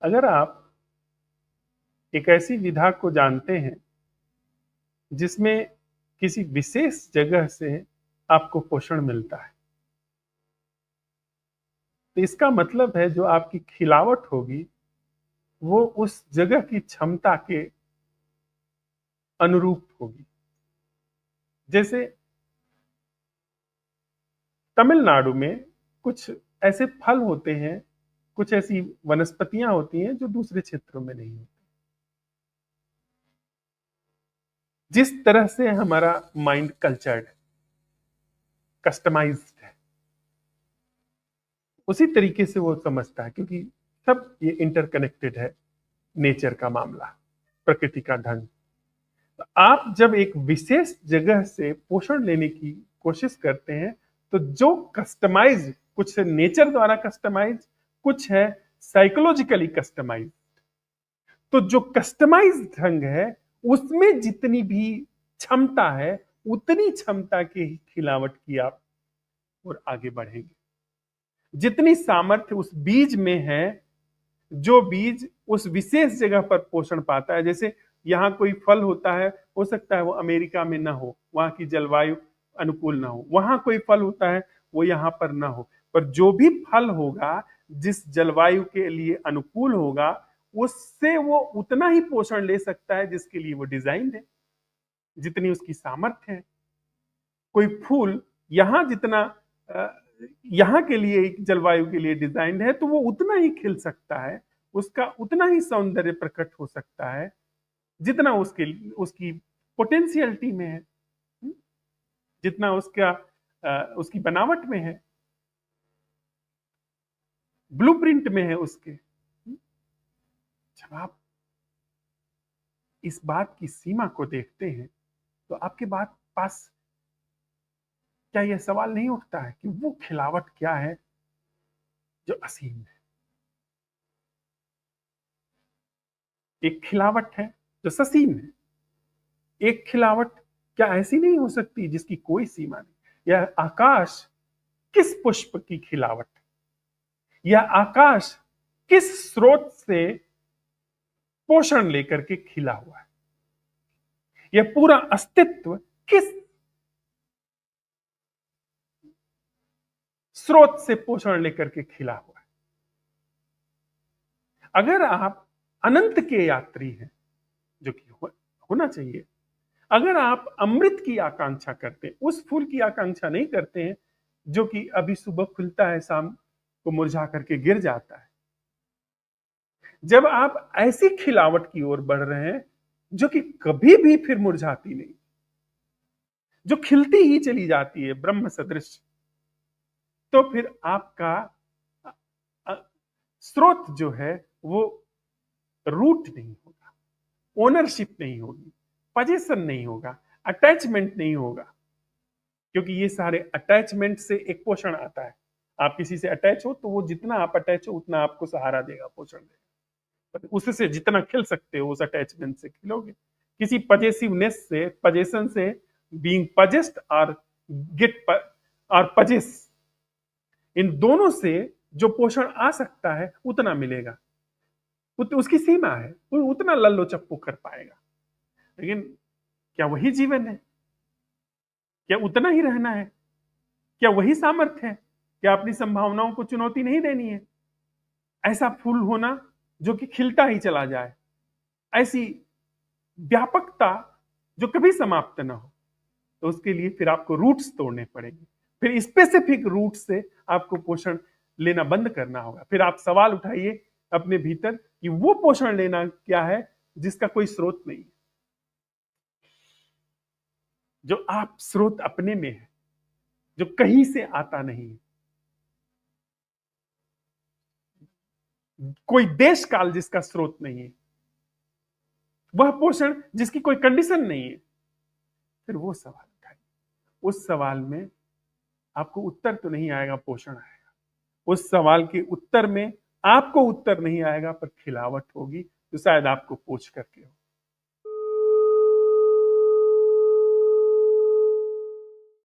अगर आप एक ऐसी विधा को जानते हैं जिसमें किसी विशेष जगह से आपको पोषण मिलता है, तो इसका मतलब है जो आपकी खिलावट होगी वो उस जगह की क्षमता के अनुरूप होगी। जैसे तमिलनाडु में कुछ ऐसे फल होते हैं, कुछ ऐसी वनस्पतियां होती हैं जो दूसरे क्षेत्रों में नहीं होती। जिस तरह से हमारा माइंड कल्चर्ड है, कस्टमाइज्ड है, उसी तरीके से वो समझता है, क्योंकि सब ये इंटरकनेक्टेड है। नेचर का मामला, प्रकृति का ढंग। तो आप जब एक विशेष जगह से पोषण लेने की कोशिश करते हैं तो जो कस्टमाइज, कुछ है नेचर द्वारा कस्टमाइज, कुछ है साइकोलॉजिकली कस्टमाइज। तो जो कस्टमाइज ढंग है उसमें जितनी भी क्षमता है उतनी क्षमता की ही खिलावट की आप और आगे बढ़ेंगे। जितनी सामर्थ्य उस बीज में है, जो बीज उस विशेष जगह पर पोषण पाता है। जैसे यहाँ कोई फल होता है, हो सकता है वो अमेरिका में ना हो, वहां की जलवायु अनुकूल ना हो। वहां कोई फल होता है वो यहाँ पर ना हो, पर जो भी फल होगा जिस जलवायु के लिए अनुकूल होगा उससे वो उतना ही पोषण ले सकता है जिसके लिए वो डिजाइन है, जितनी उसकी सामर्थ्य है। कोई फूल यहाँ जितना यहाँ के लिए, जलवायु के लिए डिजाइन है, तो वो उतना ही खिल सकता है, उसका उतना ही सौंदर्य प्रकट हो सकता है जितना उसके उसकी पोटेंशियलिटी में है, जितना उसका उसकी बनावट में है, ब्लूप्रिंट में है उसके। जब आप इस बात की सीमा को देखते हैं तो आपके बात पास क्या यह सवाल नहीं उठता है कि वो खिलावट क्या है जो असीम है? एक खिलावट है जो ससीम है। एक खिलावट क्या ऐसी नहीं हो सकती जिसकी कोई सीमा नहीं? यह आकाश किस पुष्प की खिलावट है? यह आकाश किस स्रोत से पोषण लेकर के खिला हुआ है? यह पूरा अस्तित्व किस स्रोत से पोषण लेकर के खिला हुआ है? अगर आप अनंत के यात्री हैं, जो कि होना चाहिए, अगर आप अमृत की आकांक्षा करते हैं, उस फूल की आकांक्षा नहीं करते हैं जो कि अभी सुबह खुलता है, शाम को मुरझा करके गिर जाता है, जब आप ऐसी खिलावट की ओर बढ़ रहे हैं जो कि कभी भी फिर मुरझाती नहीं, जो खिलती ही चली जाती है ब्रह्म सदृश, तो फिर आपका स्रोत जो है वो रूट नहीं होगा, ओनरशिप नहीं होगी, पोजीशन नहीं होगा, अटैचमेंट नहीं होगा। क्योंकि ये सारे अटैचमेंट से एक पोषण आता है। आप किसी से अटैच हो तो वो जितना आप अटैच हो उतना आपको सहारा देगा, पोषण देगा। उससे जितना खिल सकते हो उस अटैचमेंट से खिलोगे। किसी पजेसिवनेस से, पजेशन से, बीइंग पजेस्ड और गेट और पजेस, इन दोनों से जो पोषण आ सकता है उतना मिलेगा, उसकी सीमा है, वो उतना लल्लो चप्पू कर पाएगा। लेकिन क्या वही जीवन है? क्या उतना ही रहना है? क्या वही सामर्थ्य है? क्या अपनी संभावनाओं को चुनौती नहीं देनी है? ऐसा फूल होना जो कि खिलता ही चला जाए, ऐसी व्यापकता जो कभी समाप्त ना हो, तो उसके लिए फिर आपको रूट्स तोड़ने पड़ेंगे। फिर स्पेसिफिक रूट से आपको पोषण लेना बंद करना होगा। फिर आप सवाल उठाइए अपने भीतर कि वो पोषण लेना क्या है जिसका कोई स्रोत नहीं है, जो आप स्रोत अपने में है, जो कहीं से आता नहीं है, कोई देश काल जिसका स्रोत नहीं है, वह पोषण जिसकी कोई कंडीशन नहीं है। फिर वो सवाल उठाइए। उस सवाल में आपको उत्तर तो नहीं आएगा, पोषण आएगा। उस सवाल के उत्तर में आपको उत्तर नहीं आएगा, पर खिलावट होगी जो शायद आपको पोष करके हो।